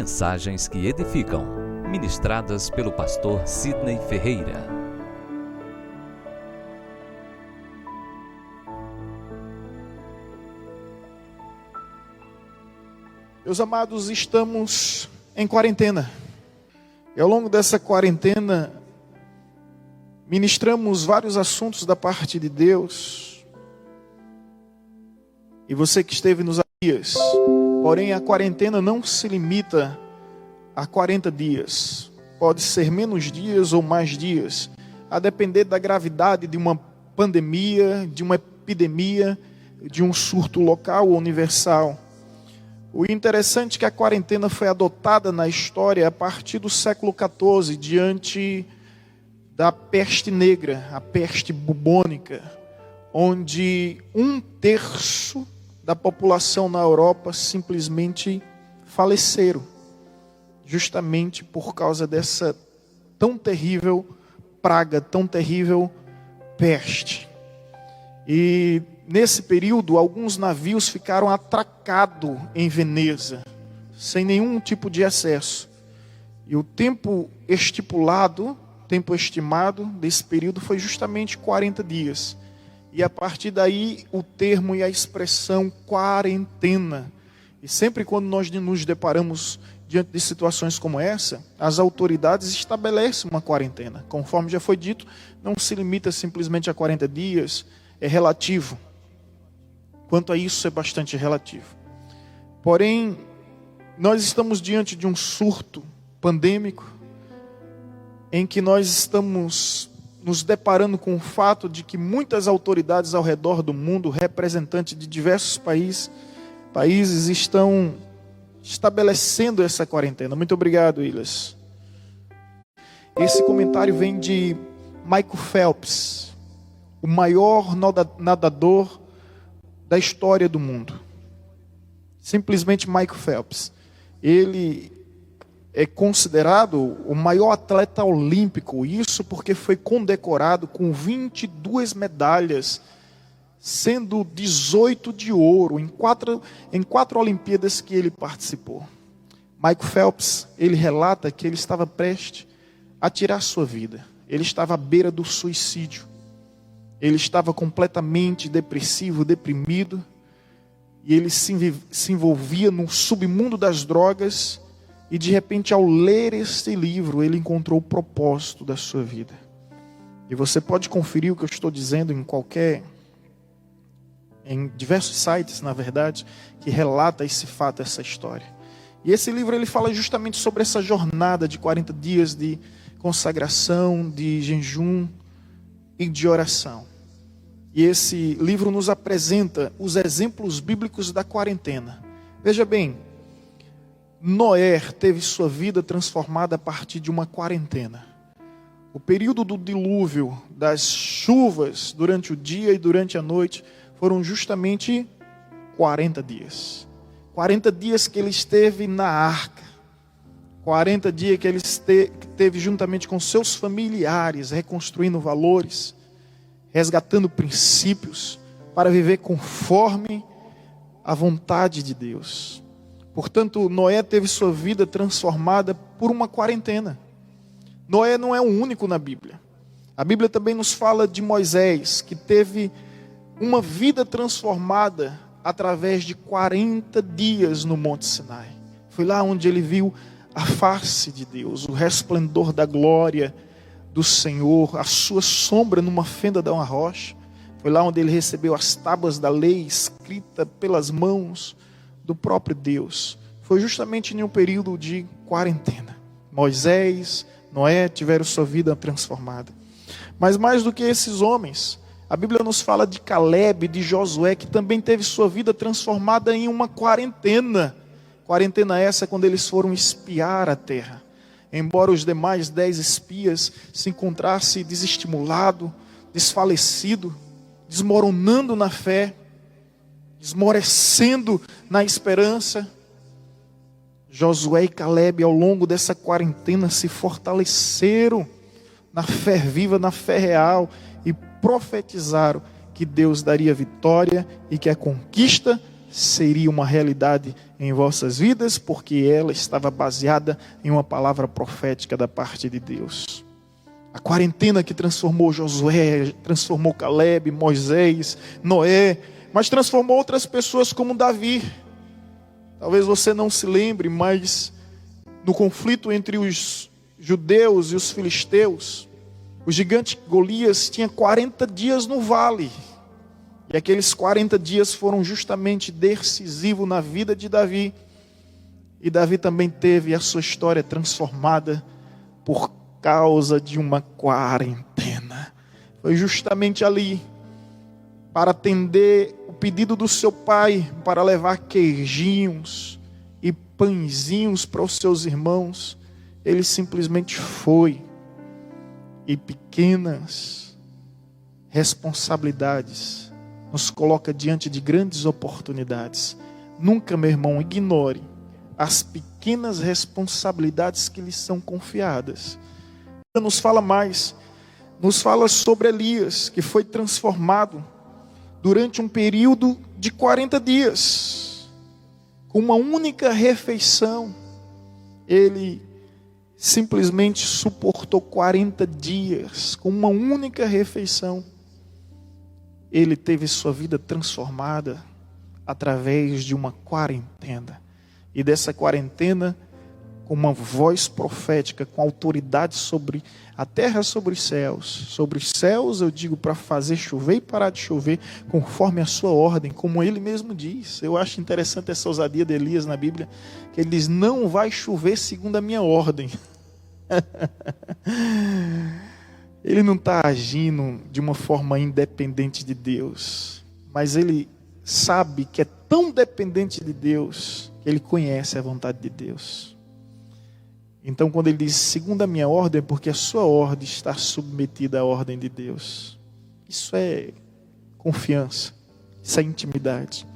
Mensagens que edificam, ministradas pelo pastor Sidney Ferreira. Meus amados, estamos em quarentena. E ao longo dessa quarentena, ministramos vários assuntos da parte de Deus. E você que esteve nos dias, porém a quarentena não se limita a 40 dias. Pode ser menos dias ou mais dias, a depender da gravidade de uma pandemia, de uma epidemia, de um surto local ou universal. O interessante é que a quarentena foi adotada na história a partir do século XIV, diante da peste negra, a peste bubônica, onde 1/3 da população na Europa simplesmente faleceram, justamente por causa dessa tão terrível praga, tão terrível peste. E nesse período, alguns navios ficaram atracados em Veneza, sem nenhum tipo de acesso. E o tempo estipulado, tempo estimado desse período foi justamente 40 dias. E a partir daí, o termo e a expressão quarentena. E sempre quando nós nos deparamos diante de situações como essa, as autoridades estabelecem uma quarentena. Conforme já foi dito, não se limita simplesmente a 40 dias, é relativo. Quanto a isso, é bastante relativo. Porém, nós estamos diante de um surto pandêmico, em que nós estamos nos deparando com o fato de que muitas autoridades ao redor do mundo, representantes de diversos países estão estabelecendo essa quarentena. Muito obrigado, Willis. Esse comentário vem de Michael Phelps, o maior nadador da história do mundo. Simplesmente Michael Phelps. Ele é considerado o maior atleta olímpico, isso porque foi condecorado com 22 medalhas, sendo 18 de ouro em quatro Olimpíadas que ele participou. Michael Phelps, ele relata que ele estava prestes a tirar sua vida. Ele estava à beira do suicídio. Ele estava completamente depressivo, deprimido, e ele se envolvia no submundo das drogas. E de repente, ao ler este livro, ele encontrou o propósito da sua vida. E você pode conferir o que eu estou dizendo em diversos sites, na verdade, que relata esse fato, essa história. E esse livro ele fala justamente sobre essa jornada de 40 dias de consagração, de jejum e de oração. E esse livro nos apresenta os exemplos bíblicos da quarentena. Veja bem, Noé teve sua vida transformada a partir de uma quarentena. O período do dilúvio, das chuvas durante o dia e durante a noite, foram justamente 40 dias. 40 dias que ele esteve na arca. 40 dias que ele esteve juntamente com seus familiares, reconstruindo valores, resgatando princípios, para viver conforme a vontade de Deus. Portanto, Noé teve sua vida transformada por uma quarentena. Noé não é o único na Bíblia. A Bíblia também nos fala de Moisés, que teve uma vida transformada através de 40 dias no Monte Sinai. Foi lá onde ele viu a face de Deus, o resplendor da glória do Senhor, a sua sombra numa fenda de uma rocha. Foi lá onde ele recebeu as tábuas da lei escrita pelas mãos do próprio Deus. Foi justamente em um período de quarentena. Moisés, Noé tiveram sua vida transformada. Mas mais do que esses homens, a Bíblia nos fala de Caleb, de Josué, que também teve sua vida transformada em uma quarentena. Quarentena essa quando eles foram espiar a terra. Embora os demais 10 espias se encontrassem desestimulado, desfalecido, desmoronando na fé, esmorecendo na esperança, Josué e Caleb, ao longo dessa quarentena, se fortaleceram na fé viva, na fé real, e profetizaram que Deus daria vitória e que a conquista seria uma realidade em vossas vidas, porque ela estava baseada em uma palavra profética da parte de Deus. A quarentena que transformou Josué, transformou Caleb, Moisés, Noé, mas transformou outras pessoas como Davi. Talvez você não se lembre, mas no conflito entre os judeus e os filisteus, o gigante Golias tinha 40 dias no vale. E aqueles 40 dias foram justamente decisivos na vida de Davi. E Davi também teve a sua história transformada por causa de uma quarentena. Foi justamente ali, para atender o pedido do seu pai, para levar queijinhos e pãezinhos para os seus irmãos. Ele simplesmente foi. E pequenas responsabilidades nos coloca diante de grandes oportunidades. Nunca, meu irmão, ignore as pequenas responsabilidades que lhe são confiadas. Nos fala mais, nos fala sobre Elias, que foi transformado durante um período de 40 dias. Com uma única refeição, ele simplesmente suportou 40 dias, com uma única refeição. Ele teve sua vida transformada através de uma quarentena. E dessa quarentena, com uma voz profética, com autoridade sobre a terra, sobre os céus. Sobre os céus eu digo para fazer chover e parar de chover, conforme a sua ordem, como ele mesmo diz. Eu acho interessante essa ousadia de Elias na Bíblia, que ele diz, não vai chover segundo a minha ordem. Ele não está agindo de uma forma independente de Deus, mas ele sabe que é tão dependente de Deus, que ele conhece a vontade de Deus. Então quando ele diz, segundo a minha ordem, é porque a sua ordem está submetida à ordem de Deus. Isso é confiança, isso é intimidade.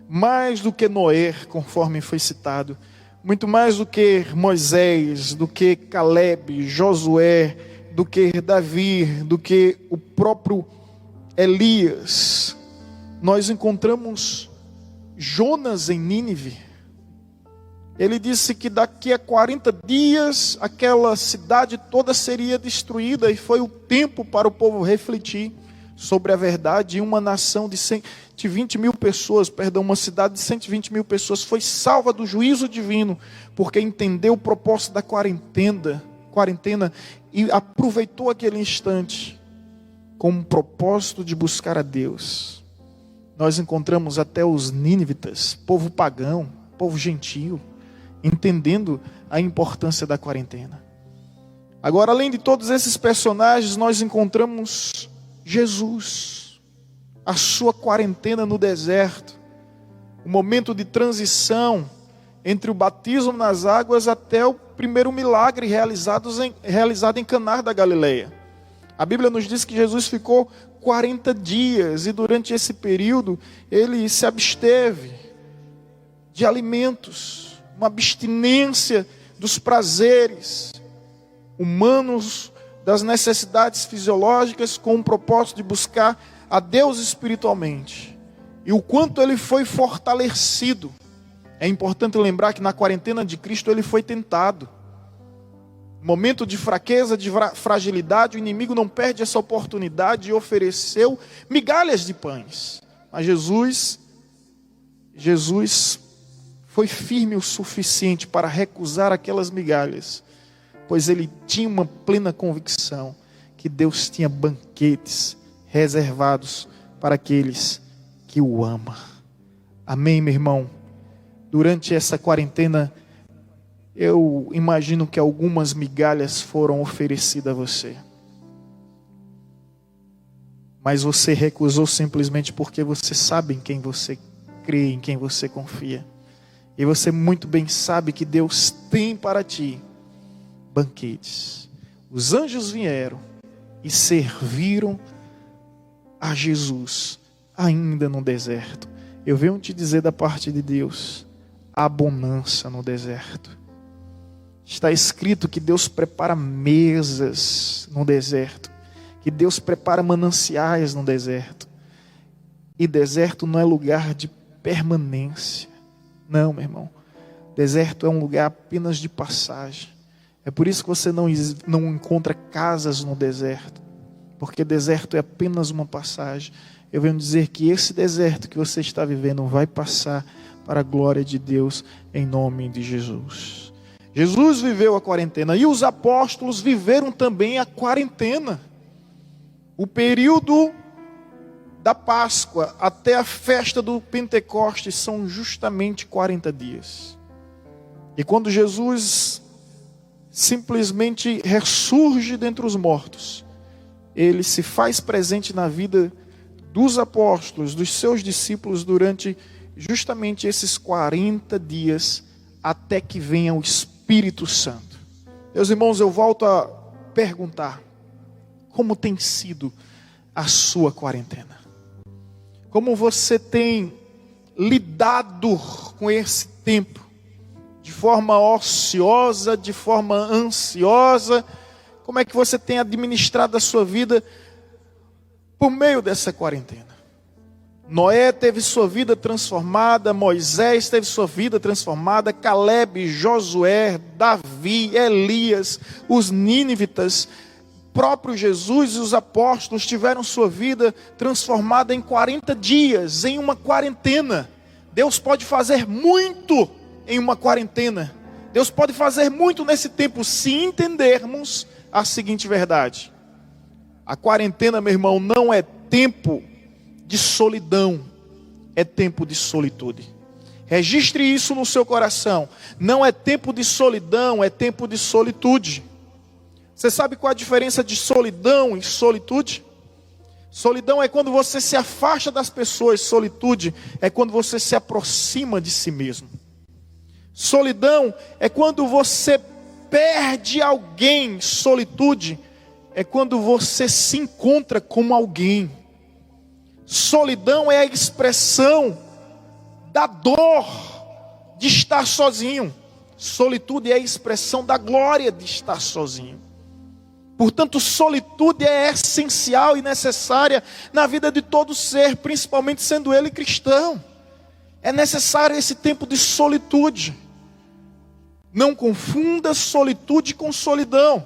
Mais do que Noé, conforme foi citado, muito mais do que Moisés, do que Caleb, Josué, do que Davi, do que o próprio Elias, nós encontramos Jonas em Nínive. Ele disse que daqui a 40 dias aquela cidade toda seria destruída, e foi o tempo para o povo refletir sobre a verdade. E uma nação de 120 mil pessoas, uma cidade de 120 mil pessoas foi salva do juízo divino, porque entendeu o propósito da quarentena e aproveitou aquele instante com um propósito de buscar a Deus. Nós encontramos até os nínivitas, povo pagão, povo gentio, entendendo a importância da quarentena. Agora, além de todos esses personagens, nós encontramos Jesus, a sua quarentena no deserto, o momento de transição entre o batismo nas águas até o primeiro milagre realizado em Caná da Galileia. A Bíblia nos diz que Jesus ficou 40 dias e durante esse período ele se absteve de alimentos, uma abstinência dos prazeres humanos, das necessidades fisiológicas, com o propósito de buscar a Deus espiritualmente. E o quanto ele foi fortalecido. É importante lembrar que na quarentena de Cristo ele foi tentado. Momento de fraqueza, de fragilidade, o inimigo não perde essa oportunidade e ofereceu migalhas de pães. Mas Jesus foi firme o suficiente para recusar aquelas migalhas, pois ele tinha uma plena convicção que Deus tinha banquetes reservados para aqueles que o amam. Amém, meu irmão? Durante essa quarentena, eu imagino que algumas migalhas foram oferecidas a você. Mas você recusou simplesmente porque você sabe em quem você crê, em quem você confia. E você muito bem sabe que Deus tem para ti banquetes. Os anjos vieram e serviram a Jesus ainda no deserto. Eu venho te dizer da parte de Deus, há bonança no deserto. Está escrito que Deus prepara mesas no deserto, que Deus prepara mananciais no deserto. E deserto não é lugar de permanência. Não, meu irmão. Deserto é um lugar apenas de passagem. É por isso que você não encontra casas no deserto. Porque deserto é apenas uma passagem. Eu venho dizer que esse deserto que você está vivendo vai passar para a glória de Deus, em nome de Jesus. Jesus viveu a quarentena e os apóstolos viveram também a quarentena. O período da Páscoa até a festa do Pentecostes são justamente 40 dias. E quando Jesus simplesmente ressurge dentre os mortos, ele se faz presente na vida dos apóstolos, dos seus discípulos, durante justamente esses 40 dias, até que venha o Espírito Santo. Meus irmãos, eu volto a perguntar: como tem sido a sua quarentena? Como você tem lidado com esse tempo? De forma ociosa, de forma ansiosa? Como é que você tem administrado a sua vida por meio dessa quarentena? Noé teve sua vida transformada, Moisés teve sua vida transformada, Caleb, Josué, Davi, Elias, os nínivitas, próprio Jesus e os apóstolos tiveram sua vida transformada em 40 dias, em uma quarentena. Deus pode fazer muito em uma quarentena. Deus pode fazer muito nesse tempo, se entendermos a seguinte verdade: a quarentena, meu irmão, não é tempo de solidão, é tempo de solitude. Registre isso no seu coração. Não é tempo de solidão, é tempo de solitude. Você sabe qual a diferença de solidão e solitude? Solidão é quando você se afasta das pessoas, solitude é quando você se aproxima de si mesmo. Solidão é quando você perde alguém, solitude é quando você se encontra com alguém. Solidão é a expressão da dor de estar sozinho. Solitude é a expressão da glória de estar sozinho. Portanto, solitude é essencial e necessária na vida de todo ser, principalmente sendo ele cristão. É necessário esse tempo de solitude. Não confunda solitude com solidão.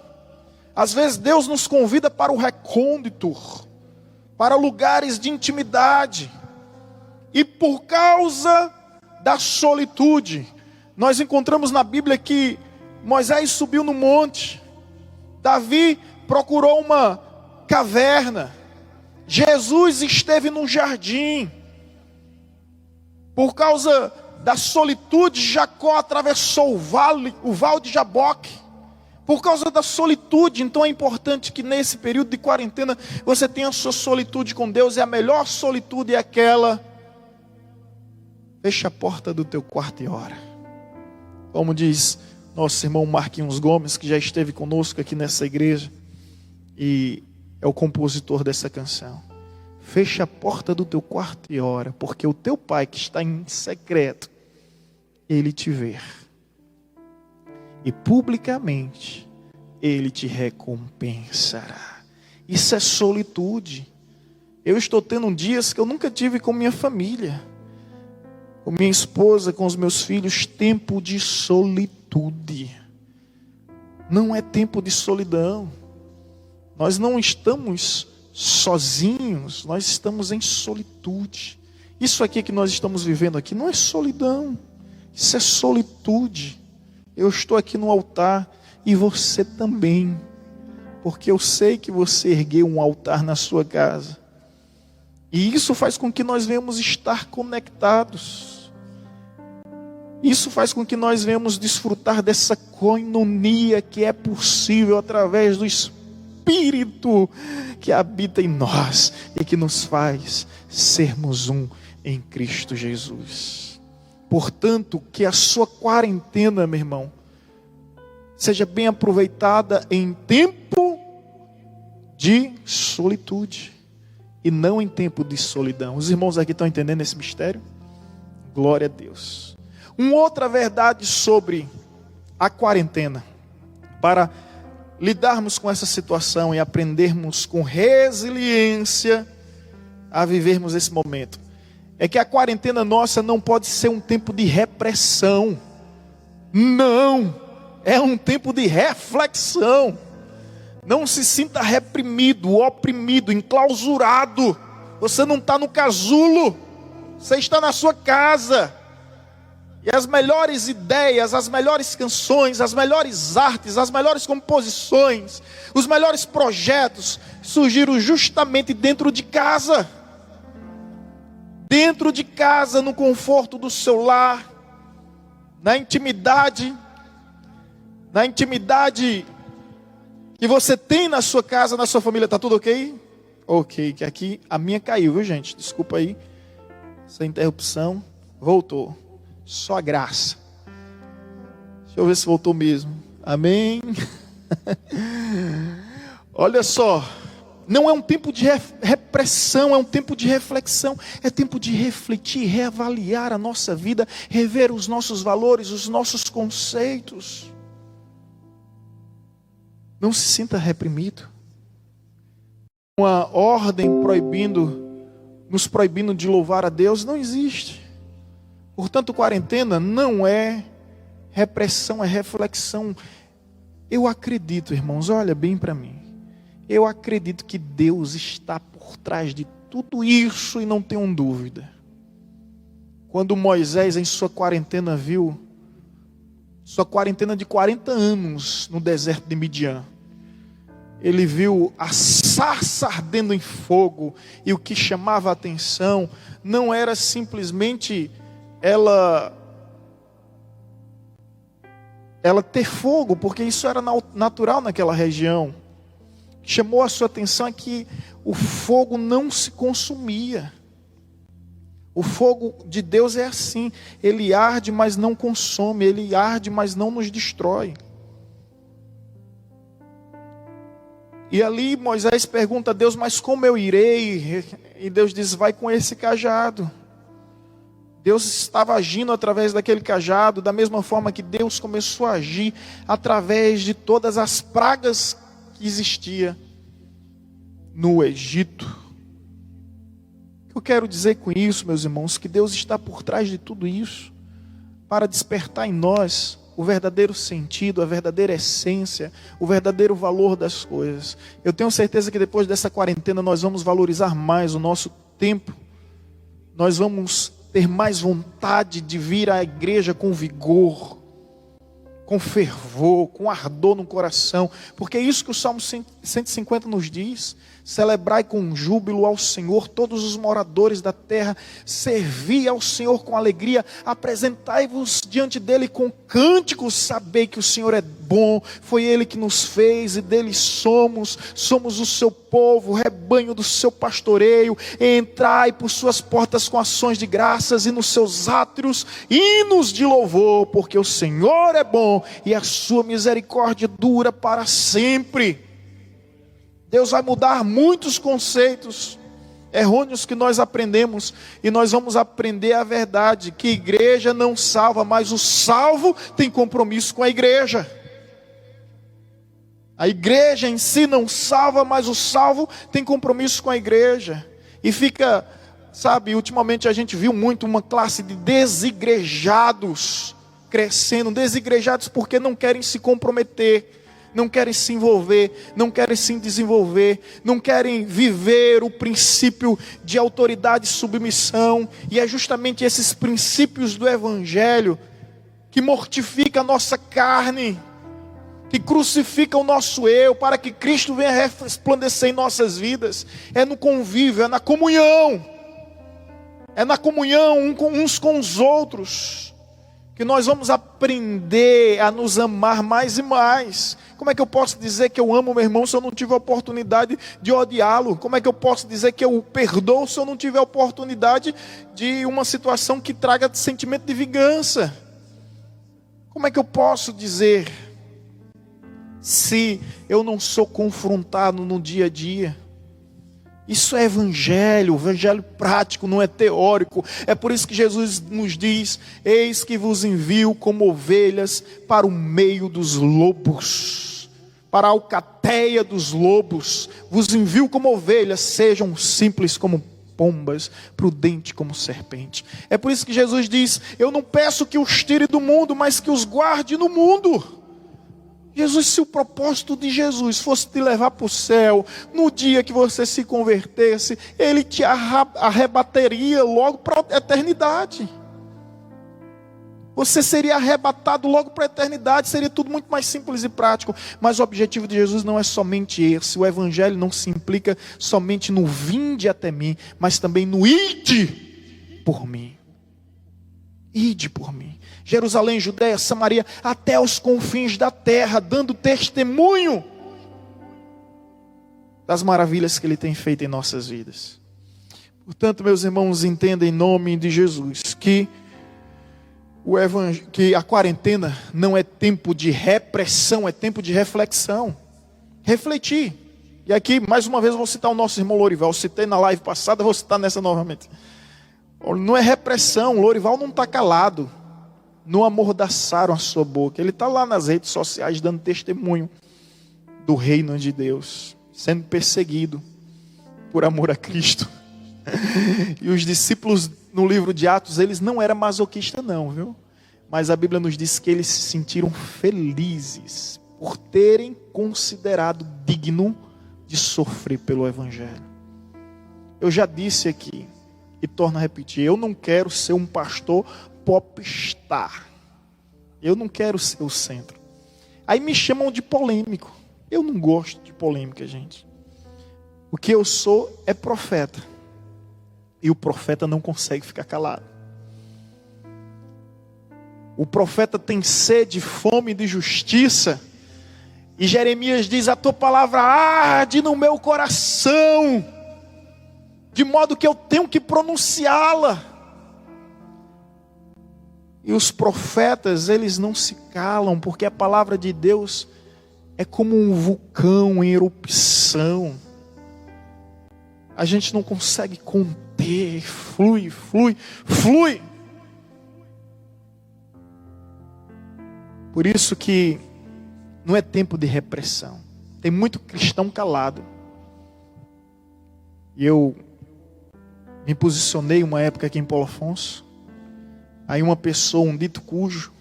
Às vezes Deus nos convida para o recôndito, para lugares de intimidade. E por causa da solitude, nós encontramos na Bíblia que Moisés subiu no monte, Davi procurou uma caverna, Jesus esteve num jardim. Por causa da solitude, Jacó atravessou o vale de Jaboque. Por causa da solitude, então é importante que nesse período de quarentena você tenha a sua solitude com Deus. E a melhor solitude é aquela: fecha a porta do teu quarto e ora. Como diz nosso irmão Marquinhos Gomes, que já esteve conosco aqui nessa igreja e é o compositor dessa canção: fecha a porta do teu quarto e ora, porque o teu pai que está em secreto, ele te vê, e publicamente ele te recompensará. Isso é solitude. Eu estou tendo dias que eu nunca tive com minha família, com minha esposa, com os meus filhos. Tempo de solitude. Não é tempo de solidão. Nós não estamos sozinhos, nós estamos em solitude. Isso aqui que nós estamos vivendo aqui não é solidão, isso é solitude. Eu estou aqui no altar e você também, porque eu sei que você ergueu um altar na sua casa, e isso faz com que nós venhamos estar conectados. Isso faz com que nós venhamos desfrutar dessa koinonia que é possível através do Espírito que habita em nós e que nos faz sermos um em Cristo Jesus. Portanto, que a sua quarentena, meu irmão, seja bem aproveitada em tempo de solitude e não em tempo de solidão. Os irmãos aqui estão entendendo esse mistério? Glória a Deus. Uma outra verdade sobre a quarentena, para lidarmos com essa situação e aprendermos com resiliência a vivermos esse momento, é que a quarentena nossa não pode ser um tempo de repressão. Não, é um tempo de reflexão. Não se sinta reprimido, oprimido, enclausurado. Você não está no casulo, você está na sua casa. E as melhores ideias, as melhores canções, as melhores artes, as melhores composições, os melhores projetos surgiram justamente dentro de casa. Dentro de casa, no conforto do seu lar, na intimidade que você tem na sua casa, na sua família. Tá tudo ok? Ok, que aqui a minha caiu, viu, gente? Desculpa aí essa interrupção. Voltou. Só graça. Deixa eu ver se voltou mesmo. Amém. Olha só. Não é um tempo de repressão, é um tempo de reflexão. É tempo de refletir, reavaliar a nossa vida, rever os nossos valores, os nossos conceitos. Não se sinta reprimido. Uma ordem nos proibindo de louvar a Deus não existe. Portanto, quarentena não é repressão, é reflexão. Eu acredito, irmãos, olha bem para mim. Eu acredito que Deus está por trás de tudo isso e não tenho dúvida. Quando Moisés, em sua quarentena, viu sua quarentena de 40 anos no deserto de Midian, ele viu a sarça ardendo em fogo, e o que chamava a atenção não era simplesmente ela ter fogo, porque isso era natural naquela região. Chamou a sua atenção é que o fogo não se consumia. O fogo de Deus é assim, ele arde, mas não consome, ele arde, mas não nos destrói. E ali Moisés pergunta a Deus, mas como eu irei? E Deus diz, vai com esse cajado. Deus estava agindo através daquele cajado, da mesma forma que Deus começou a agir através de todas as pragas que existiam no Egito. O que eu quero dizer com isso, meus irmãos, que Deus está por trás de tudo isso, para despertar em nós o verdadeiro sentido, a verdadeira essência, o verdadeiro valor das coisas. Eu tenho certeza que depois dessa quarentena nós vamos valorizar mais o nosso tempo, nós vamos ter mais vontade de vir à igreja com vigor, com fervor, com ardor no coração, porque é isso que o Salmo 150 nos diz: celebrai com júbilo ao Senhor todos os moradores da terra, servi ao Senhor com alegria, apresentai-vos diante dele com cânticos, sabei que o Senhor é bom, foi ele que nos fez e dele somos o seu povo, rebanho do seu pastoreio, entrai por suas portas com ações de graças e nos seus átrios hinos de louvor, porque o Senhor é bom e a sua misericórdia dura para sempre. Deus vai mudar muitos conceitos errôneos que nós aprendemos, e nós vamos aprender a verdade, que igreja não salva, mas o salvo tem compromisso com a igreja. A igreja em si não salva, mas o salvo tem compromisso com a igreja. E fica, sabe, ultimamente a gente viu muito uma classe de desigrejados crescendo, desigrejados porque não querem se comprometer, não querem se envolver, não querem se desenvolver, não querem viver o princípio de autoridade e submissão. E é justamente esses princípios do Evangelho que mortifica a nossa carne, que crucifica o nosso eu, para que Cristo venha resplandecer em nossas vidas. É no convívio, é na comunhão uns com os outros, que nós vamos aprender a nos amar mais e mais. Como é que eu posso dizer que eu amo meu irmão se eu não tive a oportunidade de odiá-lo? Como é que eu posso dizer que eu o perdoo se eu não tiver a oportunidade de uma situação que traga sentimento de vingança? Como é que eu posso dizer se eu não sou confrontado no dia a dia? Isso é evangelho prático, não é teórico. É por isso que Jesus nos diz: eis que vos envio como ovelhas para o meio dos lobos, para a alcateia dos lobos. Vos envio como ovelhas, sejam simples como pombas, prudente como serpente. É por isso que Jesus diz: eu não peço que os tire do mundo, mas que os guarde no mundo. Jesus, se o propósito de Jesus fosse te levar para o céu, no dia que você se convertesse, Ele te arrebataria logo para a eternidade. Você seria arrebatado logo para a eternidade, seria tudo muito mais simples e prático. Mas o objetivo de Jesus não é somente esse. O Evangelho não se implica somente no vinde até mim, mas também no ide por mim. Ide por mim. Jerusalém, Judeia, Samaria, até os confins da terra, dando testemunho das maravilhas que Ele tem feito em nossas vidas. Portanto, meus irmãos, entendam em nome de Jesus que a quarentena não é tempo de repressão, é tempo de reflexão. Refletir. E aqui, mais uma vez, vou citar o nosso irmão Lorival. Eu citei na live passada, vou citar nessa novamente. Não é repressão, Lorival não está calado. Não amordaçaram a sua boca. Ele está lá nas redes sociais dando testemunho do reino de Deus, sendo perseguido por amor a Cristo. E os discípulos no livro de Atos, eles não eram masoquistas não, viu? Mas a Bíblia nos diz que eles se sentiram felizes por terem considerado digno de sofrer pelo Evangelho. Eu já disse aqui, e torno a repetir, eu não quero ser um pastor popstar. Eu não quero ser o centro. Aí me chamam de polêmico. Eu não gosto de polêmica, gente. O que eu sou é profeta. E o profeta não consegue ficar calado. O profeta tem sede, fome de justiça. E Jeremias diz: a tua palavra arde no meu coração, de modo que eu tenho que pronunciá-la. E os profetas, eles não se calam, porque a palavra de Deus é como um vulcão em erupção. A gente não consegue conter, flui, flui, flui. Por isso que não é tempo de repressão. Tem muito cristão calado. E eu me posicionei uma época aqui em Paulo Afonso. Aí uma pessoa, um dito cujo,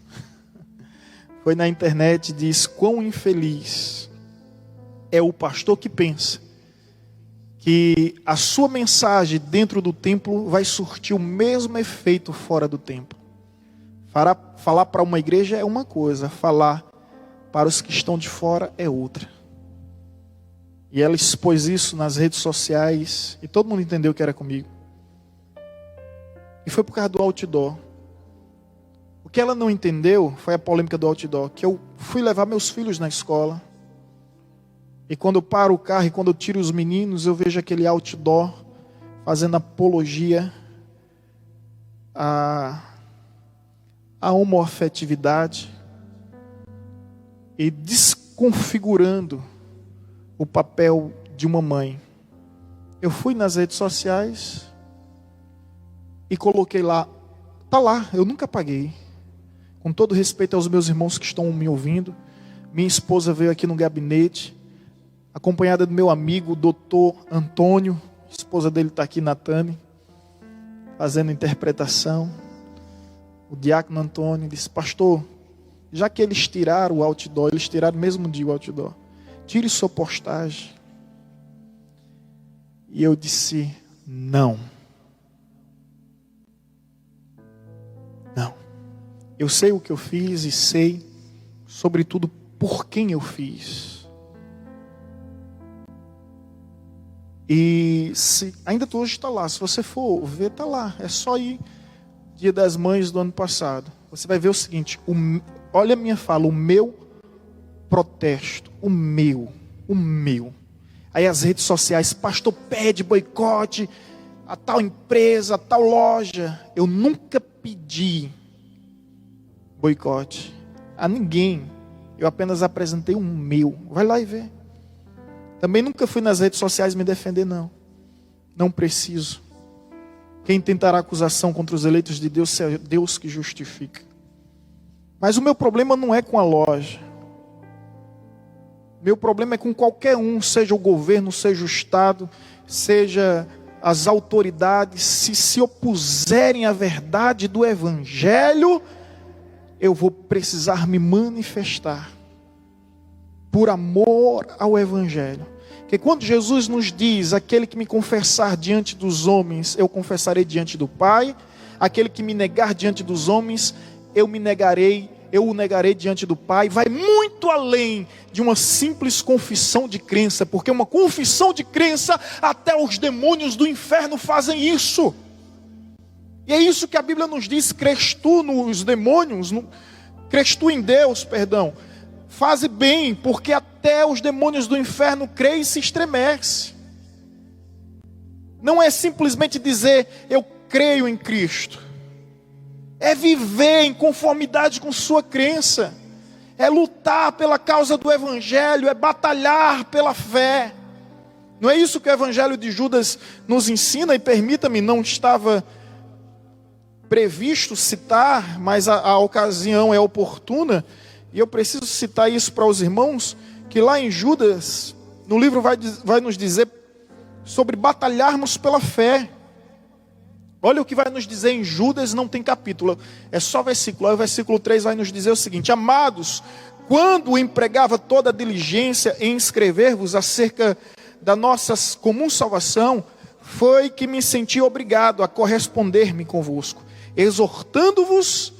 foi na internet e disse: quão infeliz é o pastor que pensa que a sua mensagem dentro do templo vai surtir o mesmo efeito fora do templo. Falar para uma igreja é uma coisa, falar para os que estão de fora é outra. E ela expôs isso nas redes sociais e todo mundo entendeu que era comigo. E foi por causa do outdoor. O que ela não entendeu foi a polêmica do outdoor, que eu fui levar meus filhos na escola. E quando eu paro o carro e quando eu tiro os meninos, eu vejo aquele outdoor fazendo apologia à homoafetividade e desconfigurando o papel de uma mãe. Eu fui nas redes sociais e coloquei lá, tá lá, eu nunca apaguei. Com todo respeito aos meus irmãos que estão me ouvindo, minha esposa veio aqui no gabinete, acompanhada do meu amigo, o doutor Antônio, a esposa dele está aqui, Natane, fazendo interpretação. O diácono Antônio disse: pastor, já que eles tiraram o outdoor, eles tiraram no mesmo dia o outdoor, tire sua postagem. E eu disse: não. Não. Eu sei o que eu fiz e sei, sobretudo, por quem eu fiz. E ainda hoje está lá, se você for ver, está lá. É só ir Dia das Mães do ano passado. Você vai ver o seguinte, olha a minha fala, o meu protesto, o meu. Aí as redes sociais, pastor pede boicote a tal empresa, a tal loja. Eu nunca pedi boicote a ninguém. Eu apenas apresentei o meu. Vai lá e vê. Também nunca fui nas redes sociais me defender, não. Não preciso. Quem tentará acusação contra os eleitos de Deus, é Deus que justifica. Mas o meu problema não é com a loja. Meu problema é com qualquer um, seja o governo, seja o Estado, seja as autoridades se opuserem à verdade do Evangelho, eu vou precisar me manifestar por amor ao Evangelho. Porque quando Jesus nos diz: aquele que me confessar diante dos homens, eu confessarei diante do Pai; aquele que me negar diante dos homens, eu o negarei diante do Pai, vai muito além de uma simples confissão de crença, porque uma confissão de crença, até os demônios do inferno fazem isso. E é isso que a Bíblia nos diz: crês tu nos demônios, crês tu em Deus, perdão, faze bem, porque até os demônios do inferno creem e se estremecem. Não é simplesmente dizer eu creio em Cristo, é viver em conformidade com sua crença, é lutar pela causa do Evangelho, é batalhar pela fé. Não é isso que o Evangelho de Judas nos ensina? E permita-me, não estava previsto citar, mas a ocasião é oportuna, e eu preciso citar isso para os irmãos, que lá em Judas, no livro vai nos dizer sobre batalharmos pela fé. Olha o que vai nos dizer em Judas, não tem capítulo, é só versículo. Aí o versículo 3 vai nos dizer o seguinte: amados, quando empregava toda a diligência em escrever-vos acerca da nossa comum salvação, foi que me senti obrigado a corresponder-me convosco, exortando-vos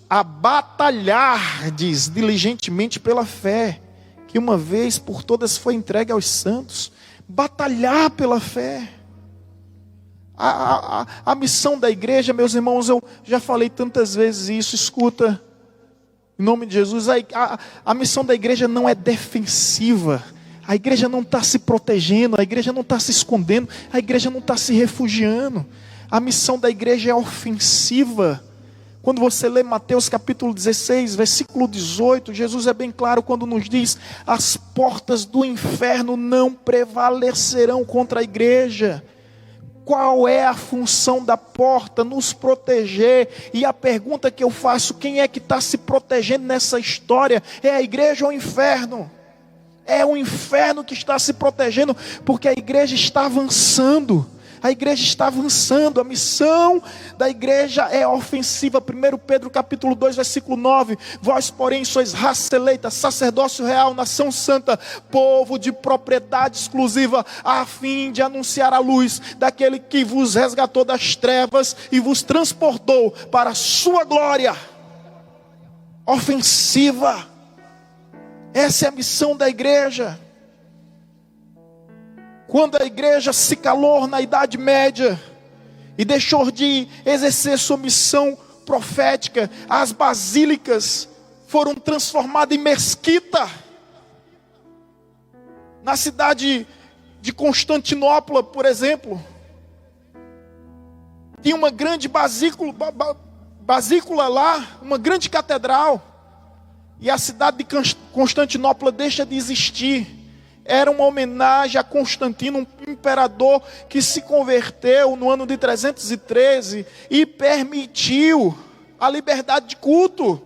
a batalhardes diligentemente pela fé, que uma vez por todas foi entregue aos santos. Batalhar pela fé. A missão da igreja, meus irmãos, eu já falei tantas vezes isso, escuta, em nome de Jesus, a missão da igreja não é defensiva, a igreja não está se protegendo, a igreja não está se escondendo, a igreja não está se refugiando, a missão da igreja é ofensiva. Quando você lê Mateus capítulo 16, versículo 18, Jesus é bem claro quando nos diz: as portas do inferno não prevalecerão contra a igreja. Qual é a função da porta? Nos proteger. E a pergunta que eu faço: quem é que está se protegendo nessa história? É a igreja ou o inferno? É o inferno que está se protegendo, porque a igreja está avançando. A igreja está avançando, a missão da igreja é ofensiva. 1 Pedro capítulo 2, versículo 9: vós, porém, sois raça eleita, sacerdócio real, nação santa, povo de propriedade exclusiva, a fim de anunciar a luz daquele que vos resgatou das trevas e vos transportou para a sua glória. Ofensiva. Essa é a missão da igreja. Quando a igreja se calou na Idade Média e deixou de exercer sua missão profética, as basílicas foram transformadas em mesquita. Na cidade de Constantinopla, por exemplo, tinha uma grande basícula lá, uma grande catedral, e a cidade de Constantinopla deixa de existir. Era uma homenagem a Constantino, um imperador que se converteu no ano de 313 e permitiu a liberdade de culto.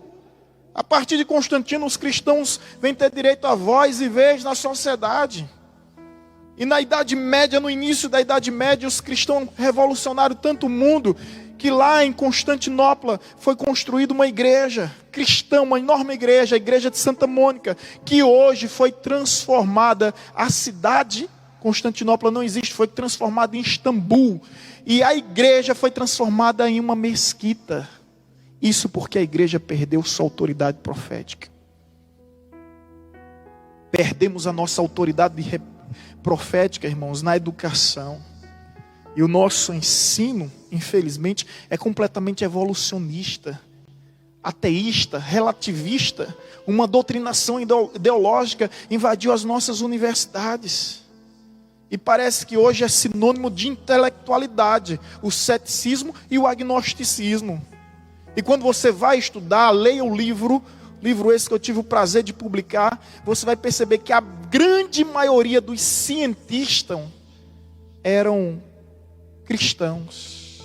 A partir de Constantino, os cristãos vêm ter direito a voz e vez na sociedade. E na Idade Média, no início da Idade Média, os cristãos revolucionaram tanto o mundo, que lá em Constantinopla foi construída uma igreja cristã, uma enorme igreja, a igreja de Santa Mônica, que hoje foi transformada, a cidade, Constantinopla não existe, foi transformada em Istambul, e a igreja foi transformada em uma mesquita. Isso porque a igreja perdeu sua autoridade profética. Perdemos a nossa autoridade profética, irmãos, na educação. E o nosso ensino, infelizmente, é completamente evolucionista, ateísta, relativista. Uma doutrinação ideológica invadiu as nossas universidades. E parece que hoje é sinônimo de intelectualidade, o ceticismo e o agnosticismo. E quando você vai estudar, leia o livro esse que eu tive o prazer de publicar, você vai perceber que a grande maioria dos cientistas eram cristãos,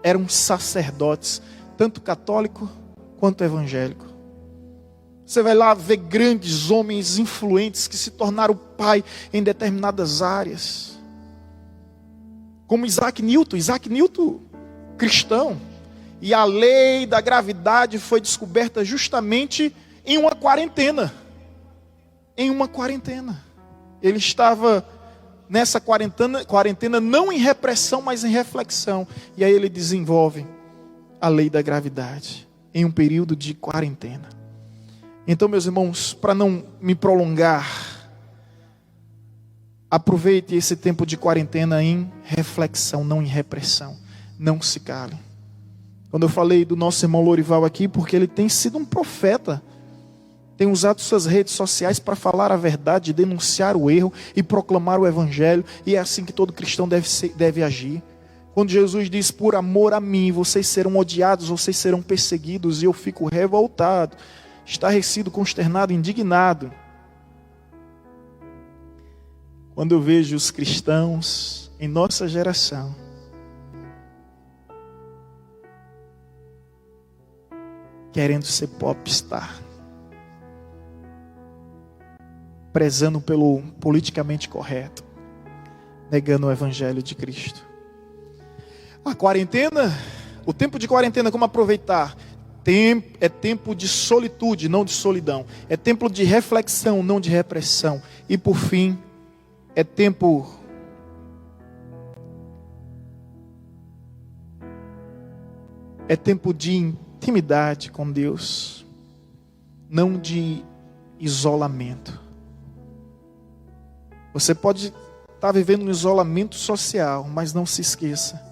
eram sacerdotes, tanto católico quanto evangélico. Você vai lá ver grandes homens influentes que se tornaram pai em determinadas áreas. como Isaac Newton, cristão. E a lei da gravidade foi descoberta justamente em uma quarentena. Ele estava nessa quarentena não em repressão, mas em reflexão. E aí ele desenvolve a lei da gravidade em um período de quarentena. Então, meus irmãos, para não me prolongar, aproveite esse tempo de quarentena em reflexão, não em repressão. Não se cale. Quando eu falei do nosso irmão Lorival aqui, porque ele tem sido um profeta, tem usado suas redes sociais para falar a verdade, denunciar o erro e proclamar o evangelho, e é assim que todo cristão deve agir. Quando Jesus diz, por amor a mim, vocês serão odiados, vocês serão perseguidos, e eu fico revoltado, estarrecido, consternado, indignado, quando eu vejo os cristãos em nossa geração querendo ser popstar, prezando pelo politicamente correto, negando o evangelho de Cristo. A quarentena, o tempo de quarentena, como aproveitar? É tempo de solitude, não de solidão. É tempo de reflexão, não de repressão. E por fim, é tempo de intimidade com Deus, não de isolamento. Você pode estar vivendo um isolamento social, mas não se esqueça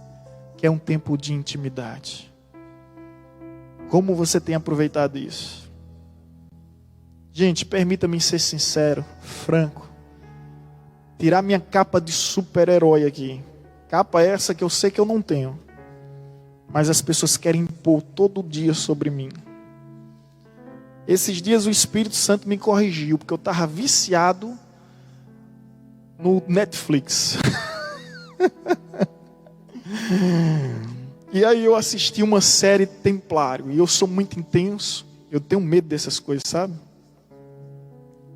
que é um tempo de intimidade. Como você tem aproveitado isso? Gente, permita-me ser sincero, franco. Tirar minha capa de super-herói aqui. Capa essa que eu sei que eu não tenho, mas as pessoas querem impor todo dia sobre mim. Esses dias o Espírito Santo me corrigiu, porque eu estava viciado no Netflix. E aí eu assisti uma série Templário, e eu sou muito intenso, eu tenho medo dessas coisas, sabe?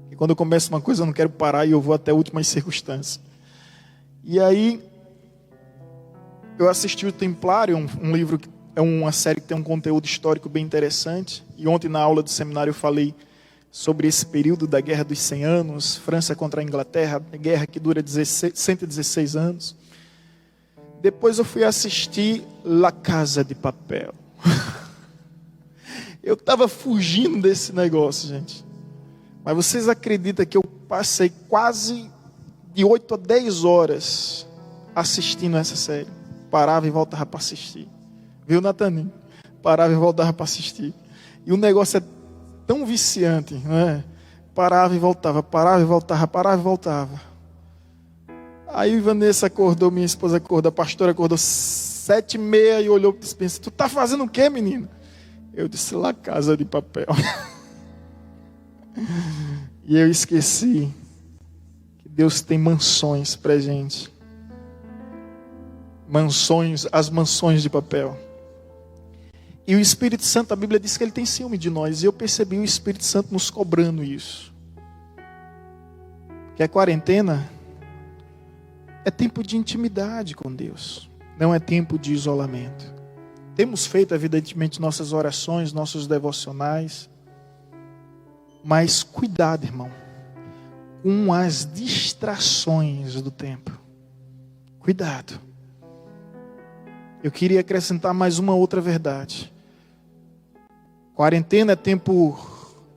E quando eu começo uma coisa eu não quero parar e eu vou até últimas circunstâncias. E aí eu assisti o Templário, um livro, é uma série que tem um conteúdo histórico bem interessante. E ontem na aula do seminário eu falei sobre esse período da Guerra dos 100 Anos, França contra a Inglaterra, guerra que dura 116 anos. Depois eu fui assistir La Casa de Papel. Eu estava fugindo desse negócio, gente. Mas vocês acreditam que eu passei quase de 8 a 10 horas assistindo essa série? Parava e voltava para assistir. Viu, Nataninho? Parava e voltava para assistir. E o negócio é tão viciante, não é? Parava e voltava, parava e voltava, parava e voltava. Aí Vanessa acordou, minha esposa acordou, a pastora acordou 7h30 e olhou e disse, tu tá fazendo o quê, menino? Eu disse, La Casa de Papel. E eu esqueci que Deus tem mansões pra gente. Mansões, as mansões de papel. E o Espírito Santo, a Bíblia diz que ele tem ciúme de nós. E eu percebi o Espírito Santo nos cobrando isso. Que a quarentena é tempo de intimidade com Deus, não é tempo de isolamento. Temos feito, evidentemente, nossas orações, nossos devocionais, mas cuidado, irmão, com as distrações do tempo. Cuidado. Eu queria acrescentar mais uma outra verdade. Quarentena é tempo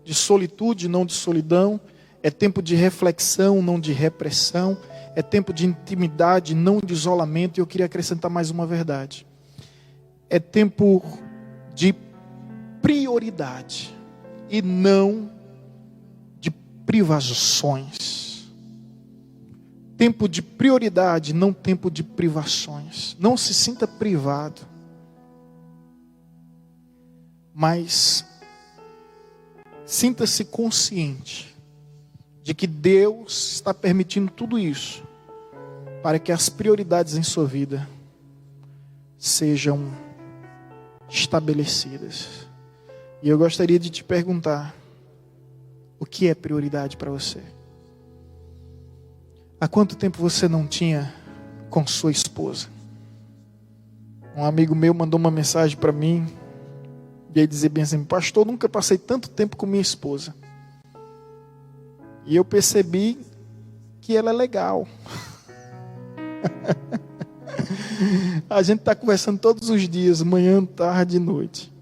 de solitude, não de solidão. É tempo de reflexão, não de repressão. É tempo de intimidade, não de isolamento. E eu queria acrescentar mais uma verdade. É tempo de prioridade e não de privações. Tempo de prioridade, não tempo de privações. Não se sinta privado. Mas sinta-se consciente de que Deus está permitindo tudo isso para que as prioridades em sua vida sejam estabelecidas. E eu gostaria de te perguntar, o que é prioridade para você? Há quanto tempo você não tinha com sua esposa? Um amigo meu mandou uma mensagem para mim, e ele dizia bem assim: pastor, nunca passei tanto tempo com minha esposa. E eu percebi que ela é legal. A gente está conversando todos os dias, manhã, tarde e noite.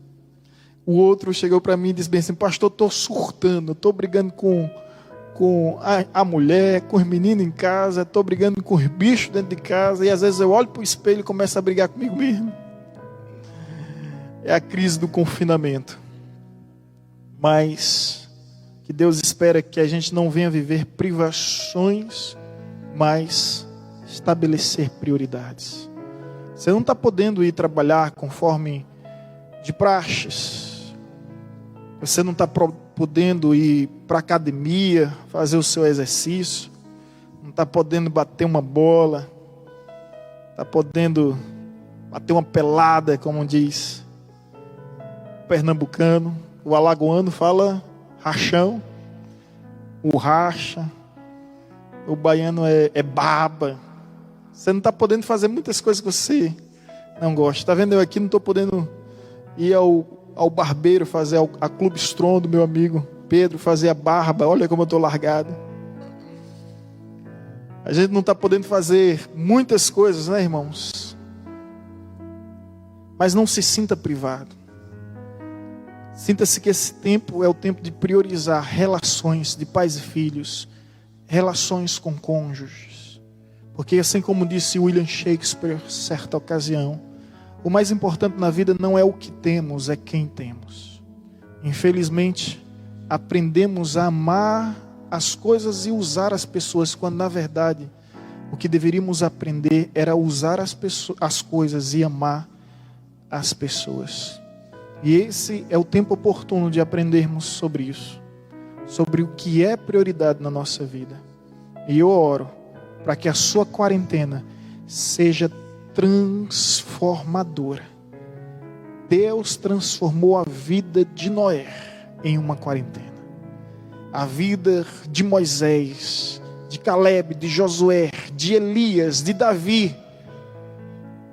O outro chegou para mim e disse bem assim: pastor, estou surtando, estou brigando com a mulher, com os meninos em casa, estou brigando com os bichos dentro de casa, e às vezes eu olho para o espelho e começo a brigar comigo mesmo. É a crise do confinamento. Mas que Deus espera que a gente não venha viver privações, mas estabelecer prioridades. Você não está podendo ir trabalhar conforme de praxes. Você não está podendo ir para a academia, fazer o seu exercício. Não está podendo bater uma bola. Está podendo bater uma pelada, como diz o pernambucano. O alagoano fala rachão. O racha. O baiano é baba. Você não está podendo fazer muitas coisas que você não gosta. Está vendo? Eu aqui não estou podendo ir ao barbeiro fazer a Clube Strong do meu amigo Pedro, fazer a barba. Olha como eu estou largado. A gente não está podendo fazer muitas coisas, né, irmãos? Mas não se sinta privado. Sinta-se que esse tempo é o tempo de priorizar relações de pais e filhos, relações com cônjuges. Porque assim como disse William Shakespeare, certa ocasião, o mais importante na vida não é o que temos, é quem temos. Infelizmente, aprendemos a amar as coisas e usar as pessoas, quando na verdade o que deveríamos aprender era usar as coisas e amar as pessoas. E esse é o tempo oportuno de aprendermos sobre isso, sobre o que é prioridade na nossa vida. E eu oro para que a sua quarentena seja transformadora. Deus transformou a vida de Noé em uma quarentena. A vida de Moisés, de Caleb, de Josué, de Elias, de Davi,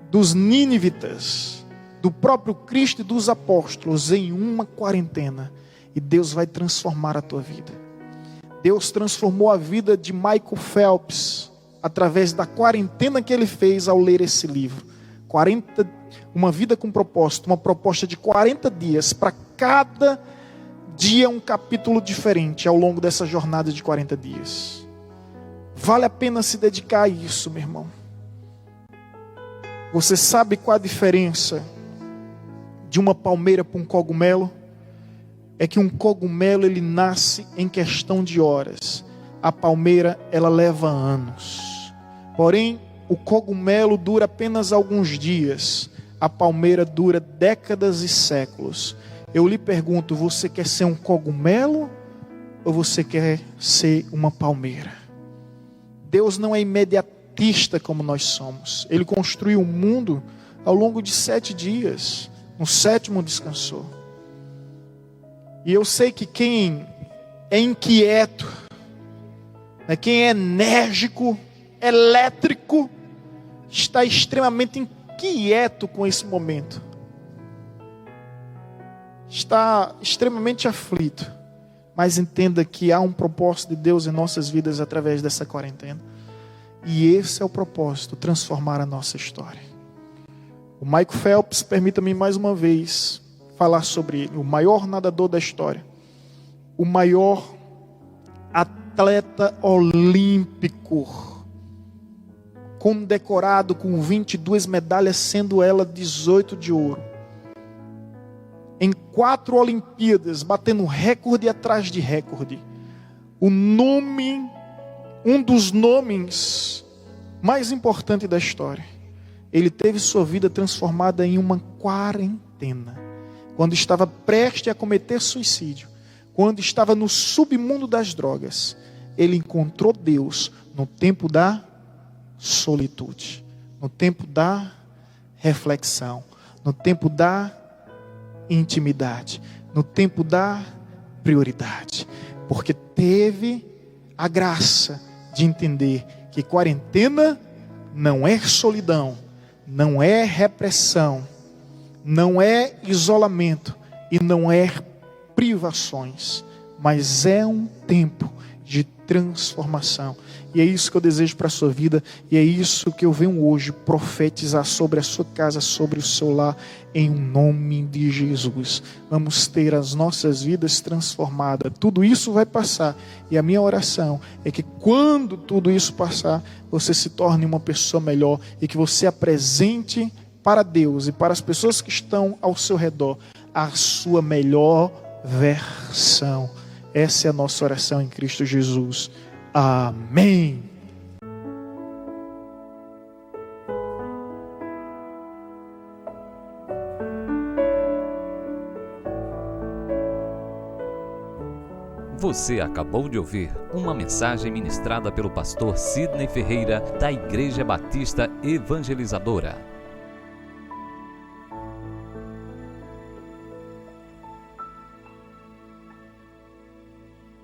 dos nínivitas, do próprio Cristo e dos apóstolos em uma quarentena. E Deus vai transformar a tua vida. Deus transformou a vida de Michael Phelps através da quarentena que ele fez ao ler esse livro. Uma vida com propósito, uma proposta de 40 dias, para cada dia um capítulo diferente ao longo dessa jornada de 40 dias. Vale a pena se dedicar a isso, meu irmão. Você sabe qual a diferença de uma palmeira para um cogumelo? É que um cogumelo ele nasce em questão de horas. A palmeira ela leva anos. Porém, o cogumelo dura apenas alguns dias. A palmeira dura décadas e séculos. Eu lhe pergunto, você quer ser um cogumelo ou você quer ser uma palmeira? Deus não é imediatista como nós somos. Ele construiu o mundo ao longo de 7 dias. No 7º descansou. E eu sei que quem é inquieto, quem é enérgico, elétrico, está extremamente inquieto com esse momento. Está extremamente aflito. Mas entenda que há um propósito de Deus em nossas vidas através dessa quarentena. E esse é o propósito, transformar a nossa história. O Michael Phelps, permita-me mais uma vez falar sobre ele, o maior nadador da história, o maior atleta olímpico, condecorado com 22 medalhas, sendo ela 18 de ouro. Em 4 Olimpíadas, batendo recorde atrás de recorde. Um dos nomes mais importantes da história. Ele teve sua vida transformada em uma quarentena. Quando estava prestes a cometer suicídio, quando estava no submundo das drogas, ele encontrou Deus no tempo da solitude, no tempo da reflexão, no tempo da intimidade, no tempo da prioridade, porque teve a graça de entender que quarentena não é solidão, não é repressão, não é isolamento e não é privações, mas é um tempo de transformação. E é isso que eu desejo para a sua vida, e é isso que eu venho hoje profetizar sobre a sua casa, sobre o seu lar, em nome de Jesus. Vamos ter as nossas vidas transformadas. Tudo isso vai passar, e a minha oração é que quando tudo isso passar, você se torne uma pessoa melhor, e que você apresente para Deus e para as pessoas que estão ao seu redor a sua melhor versão. Essa é a nossa oração em Cristo Jesus. Amém. Você acabou de ouvir uma mensagem ministrada pelo pastor Sidney Ferreira, da Igreja Batista Evangelizadora.